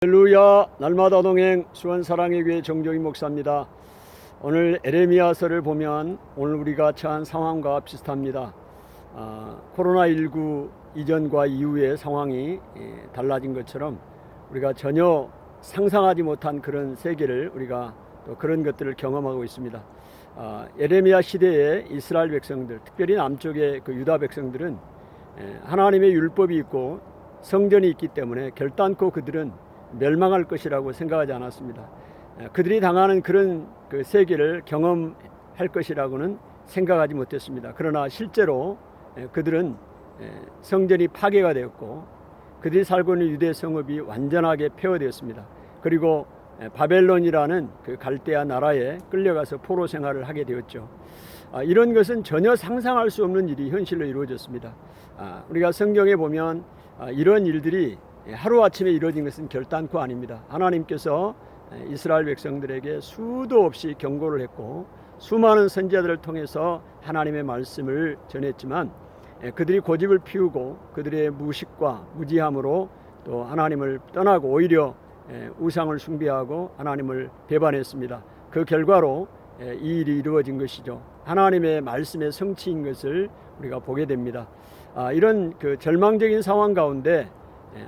할렐루야. 날마다 동행 수원사랑의 교회 정종희 목사입니다. 오늘 에레미야서를 보면 오늘 우리가 처한 상황과 비슷합니다. 코로나19 이전과 이후의 상황이 달라진 것처럼 우리가 전혀 상상하지 못한 그런 세계를 우리가 또 그런 것들을 경험하고 있습니다. 에레미야 시대의 이스라엘 백성들, 특별히 남쪽의 그 유다 백성들은 하나님의 율법이 있고 성전이 있기 때문에 결단코 그들은 멸망할 것이라고 생각하지 않았습니다. 그들이 당하는 그런 그 세계를 경험할 것이라고는 생각하지 못했습니다. 그러나 실제로 그들은 성전이 파괴가 되었고 그들이 살고 있는 유대 성읍이 완전하게 폐허되었습니다. 그리고 바벨론이라는 그 갈대아 나라에 끌려가서 포로 생활을 하게 되었죠. 이런 것은 전혀 상상할 수 없는 일이 현실로 이루어졌습니다. 우리가 성경에 보면 이런 일들이 하루아침에 이루어진 것은 결단코 아닙니다. 하나님께서 이스라엘 백성들에게 수도 없이 경고를 했고 수많은 선지자들을 통해서 하나님의 말씀을 전했지만 그들이 고집을 피우고 그들의 무식과 무지함으로 또 하나님을 떠나고 오히려 우상을 숭배하고 하나님을 배반했습니다. 그 결과로 이 일이 이루어진 것이죠. 하나님의 말씀의 성취인 것을 우리가 보게 됩니다. 이런 그 절망적인 상황 가운데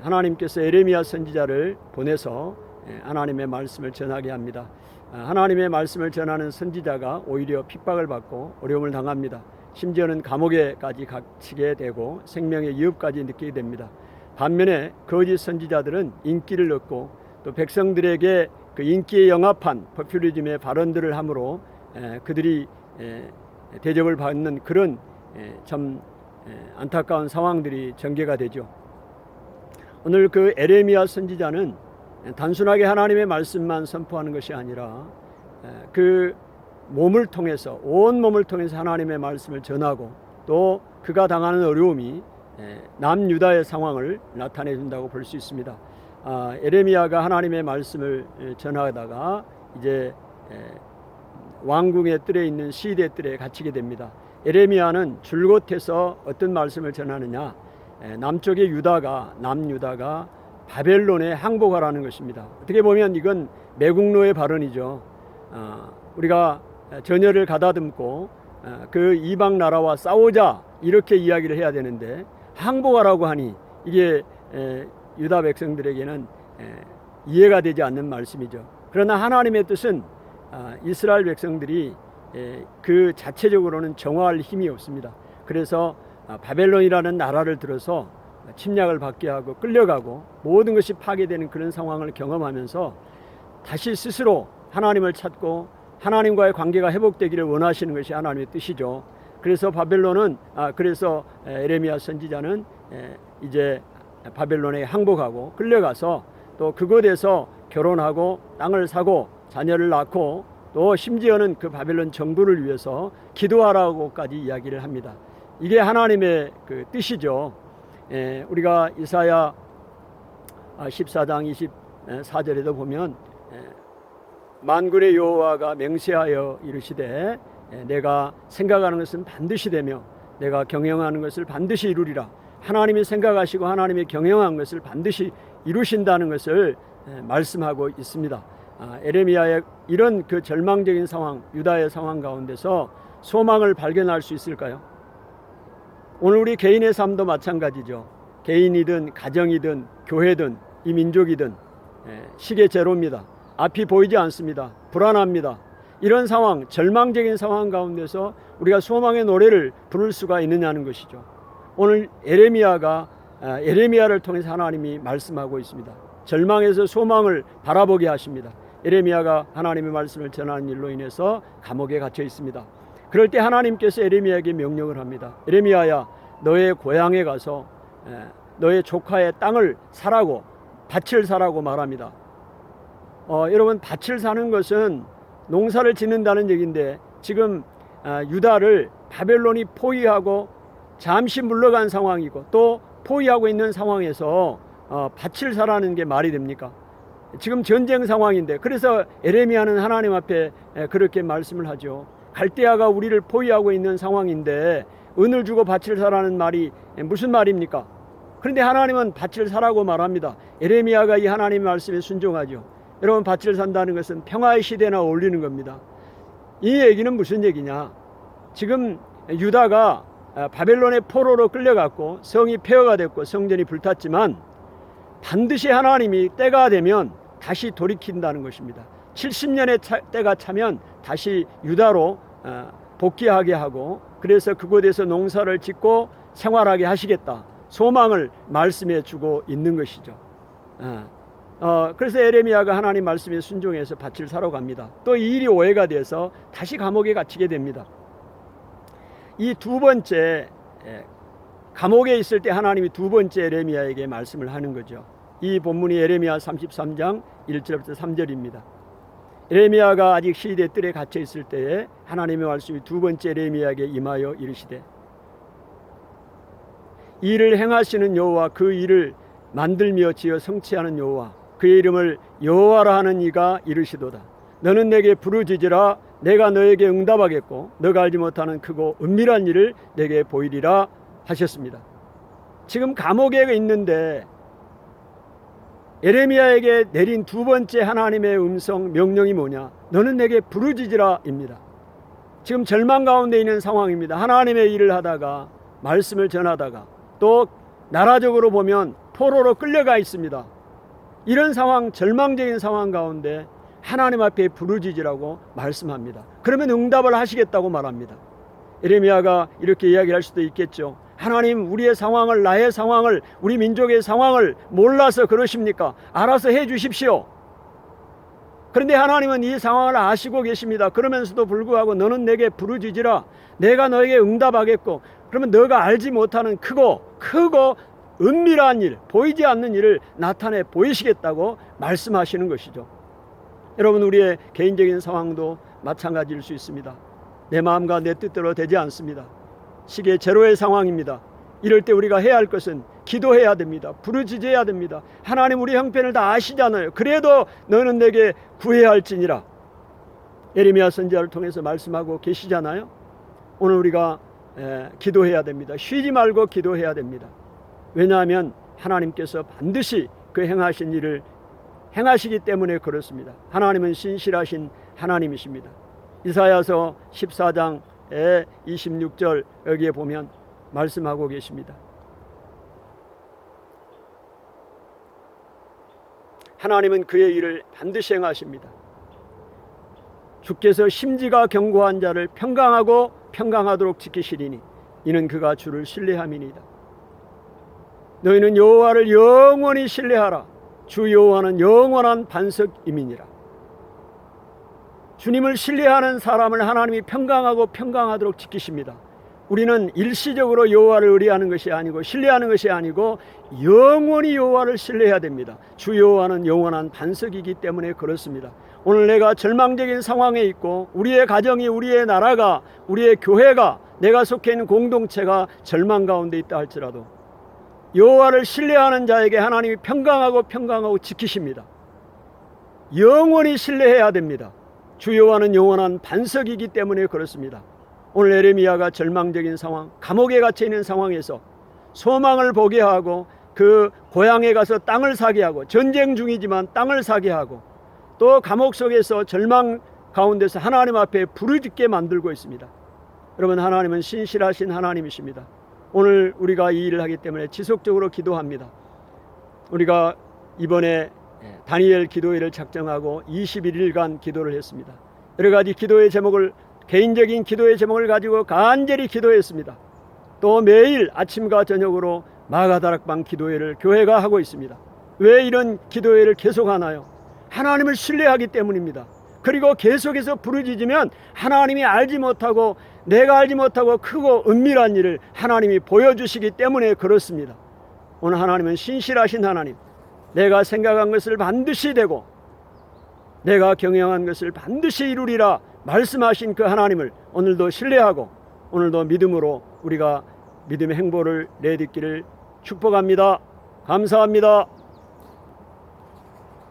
하나님께서 에레미야 선지자를 보내서 하나님의 말씀을 전하게 합니다. 하나님의 말씀을 전하는 선지자가 오히려 핍박을 받고 어려움을 당합니다. 심지어는 감옥에까지 갇히게 되고 생명의 위협까지 느끼게 됩니다. 반면에 거짓 선지자들은 인기를 얻고 또 백성들에게 그 인기에 영합한 포퓰리즘의 발언들을 함으로 그들이 대접을 받는 그런 참 안타까운 상황들이 전개가 되죠. 오늘 그 에레미야 선지자는 단순하게 하나님의 말씀만 선포하는 것이 아니라 그 몸을 통해서 온 몸을 통해서 하나님의 말씀을 전하고 또 그가 당하는 어려움이 남유다의 상황을 나타내 준다고 볼 수 있습니다. 에레미야가 하나님의 말씀을 전하다가 이제 왕궁의 뜰에 있는 시대 뜰에 갇히게 됩니다. 에레미야는 줄곧 해서 어떤 말씀을 전하느냐, 남쪽의 남유다가 바벨론에 항복하라는 것입니다. 어떻게 보면 이건 매국노의 발언이죠. 우리가 전열을 가다듬고 그 이방 나라와 싸우자 이렇게 이야기를 해야 되는데 항복하라고 하니 이게 유다 백성들에게는 이해가 되지 않는 말씀이죠. 그러나 하나님의 뜻은 이스라엘 백성들이 그 자체적으로는 정화할 힘이 없습니다. 그래서 바벨론이라는 나라를 들어서 침략을 받게 하고 끌려가고 모든 것이 파괴되는 그런 상황을 경험하면서 다시 스스로 하나님을 찾고 하나님과의 관계가 회복되기를 원하시는 것이 하나님의 뜻이죠. 그래서 그래서 에레미야 선지자는 이제 바벨론에 항복하고 끌려가서 또 그곳에서 결혼하고 땅을 사고 자녀를 낳고 또 심지어는 그 바벨론 정부를 위해서 기도하라고까지 이야기를 합니다. 이게 하나님의 그 뜻이죠. 우리가 이사야 14장 24절에도 보면 만군의 여호와가 맹세하여 이르시되 내가 생각하는 것은 반드시 되며 내가 경영하는 것을 반드시 이루리라. 하나님이 생각하시고 하나님이 경영한 것을 반드시 이루신다는 것을 말씀하고 있습니다. 에레미야의 이런 그 절망적인 상황, 유다의 상황 가운데서 소망을 발견할 수 있을까요? 오늘 우리 개인의 삶도 마찬가지죠. 개인이든 가정이든 교회든 이 민족이든 시계 제로입니다. 앞이 보이지 않습니다. 불안합니다. 이런 상황, 절망적인 상황 가운데서 우리가 소망의 노래를 부를 수가 있느냐는 것이죠. 오늘 에레미야를 통해서 하나님이 말씀하고 있습니다. 절망에서 소망을 바라보게 하십니다. 에레미야가 하나님의 말씀을 전하는 일로 인해서 감옥에 갇혀 있습니다. 그럴 때 하나님께서 에레미야에게 명령을 합니다. 에레미야야, 너의 고향에 가서 너의 조카의 땅을 사라고, 밭을 사라고 말합니다. 여러분, 밭을 사는 것은 농사를 짓는다는 얘기인데 지금 유다를 바벨론이 포위하고 잠시 물러간 상황이고 또 포위하고 있는 상황에서 밭을 사라는 게 말이 됩니까? 지금 전쟁 상황인데, 그래서 에레미야는 하나님 앞에 그렇게 말씀을 하죠. 갈대아가 우리를 포위하고 있는 상황인데 은을 주고 밭을 사라는 말이 무슨 말입니까? 그런데 하나님은 밭을 사라고 말합니다. 예레미야가 이 하나님의 말씀에 순종하죠. 여러분, 밭을 산다는 것은 평화의 시대나 어울리는 겁니다. 이 얘기는 무슨 얘기냐? 지금 유다가 바벨론의 포로로 끌려갔고 성이 폐허가 됐고 성전이 불탔지만 반드시 하나님이 때가 되면 다시 돌이킨다는 것입니다. 70년의 때가 차면 다시 유다로 복귀하게 하고, 그래서 그곳에서 농사를 짓고 생활하게 하시겠다, 소망을 말씀해 주고 있는 것이죠. 그래서 예레미야가 하나님 말씀에 순종해서 밭을 사러 갑니다. 또 이 일이 오해가 돼서 다시 감옥에 갇히게 됩니다. 이 두 번째, 감옥에 있을 때 하나님이 두 번째 예레미야에게 말씀을 하는 거죠. 이 본문이 예레미야 33장 1절부터 3절입니다. 예레미야가 아직 시대 뜰에 갇혀 있을 때에 하나님의 말씀이 두 번째 예레미야에게 임하여 이르시되, 이 일을 행하시는 여호와, 그 일을 만들며 지어 성취하는 여호와, 그의 이름을 여호와라 하는 이가 이르시도다. 너는 내게 부르짖으라. 내가 너에게 응답하겠고 너가 알지 못하는 크고 은밀한 일을 내게 보이리라 하셨습니다. 지금 감옥에 있는데 예레미야에게 내린 두 번째 하나님의 음성 명령이 뭐냐? 너는 내게 부르짖으라 입니다. 지금 절망 가운데 있는 상황입니다. 하나님의 일을 하다가, 말씀을 전하다가, 또 나라적으로 보면 포로로 끌려가 있습니다. 이런 상황, 절망적인 상황 가운데 하나님 앞에 부르짖으라고 말씀합니다. 그러면 응답을 하시겠다고 말합니다. 예레미야가 이렇게 이야기할 수도 있겠죠. 하나님, 우리의 상황을, 나의 상황을, 우리 민족의 상황을 몰라서 그러십니까? 알아서 해 주십시오. 그런데 하나님은 이 상황을 아시고 계십니다. 그러면서도 불구하고 너는 내게 부르짖으라. 내가 너에게 응답하겠고, 그러면 너가 알지 못하는 크고 은밀한 일, 보이지 않는 일을 나타내 보이시겠다고 말씀하시는 것이죠. 여러분, 우리의 개인적인 상황도 마찬가지일 수 있습니다. 내 마음과 내 뜻대로 되지 않습니다. 시계 제로의 상황입니다. 이럴 때 우리가 해야 할 것은 기도해야 됩니다. 부르짖어야 됩니다. 하나님, 우리 형편을 다 아시잖아요. 그래도 너는 내게 구해야 할지니라. 예레미야 선지자를 통해서 말씀하고 계시잖아요. 오늘 우리가 기도해야 됩니다. 쉬지 말고 기도해야 됩니다. 왜냐하면 하나님께서 반드시 그 행하신 일을 행하시기 때문에 그렇습니다. 하나님은 신실하신 하나님이십니다. 이사야서 14장의 26절 여기에 보면 말씀하고 계십니다. 하나님은 그의 일을 반드시 행하십니다. 주께서 심지가 견고한 자를 평강하고 평강하도록 지키시리니 이는 그가 주를 신뢰함이니이다. 너희는 여호와를 영원히 신뢰하라. 주 여호와는 영원한 반석임이니라. 주님을 신뢰하는 사람을 하나님이 평강하고 평강하도록 지키십니다. 우리는 일시적으로 여호와를 의뢰하는 것이 아니고 신뢰하는 것이 아니고 영원히 여호와를 신뢰해야 됩니다. 주 여호와는 영원한 반석이기 때문에 그렇습니다. 오늘 내가 절망적인 상황에 있고 우리의 가정이, 우리의 나라가, 우리의 교회가, 내가 속해 있는 공동체가 절망 가운데 있다 할지라도 여호와를 신뢰하는 자에게 하나님이 평강하고 지키십니다. 영원히 신뢰해야 됩니다. 주 여호와는 영원한 반석이기 때문에 그렇습니다. 오늘 예레미야가 절망적인 상황, 감옥에 갇혀 있는 상황에서 소망을 보게 하고 그 고향에 가서 땅을 사게 하고, 전쟁 중이지만 땅을 사게 하고, 또 감옥 속에서 절망 가운데서 하나님 앞에 부르짖게 만들고 있습니다. 여러분, 하나님은 신실하신 하나님이십니다. 오늘 우리가 이 일을 하기 때문에 지속적으로 기도합니다. 우리가 이번에 다니엘 기도회를 작정하고 21일간 기도를 했습니다. 여러 가지 기도의 제목을, 개인적인 기도의 제목을 가지고 간절히 기도했습니다. 또 매일 아침과 저녁으로 마가다락방 기도회를 교회가 하고 있습니다. 왜 이런 기도회를 계속하나요? 하나님을 신뢰하기 때문입니다. 그리고 계속해서 부르짖으면 하나님이 알지 못하고, 내가 알지 못하고 크고 은밀한 일을 하나님이 보여주시기 때문에 그렇습니다. 오늘 하나님은 신실하신 하나님, 내가 생각한 것을 반드시 되고 내가 경영한 것을 반드시 이루리라 말씀하신 그 하나님을 오늘도 신뢰하고 오늘도 믿음으로 우리가 믿음의 행보를 내딛기를 축복합니다. 감사합니다.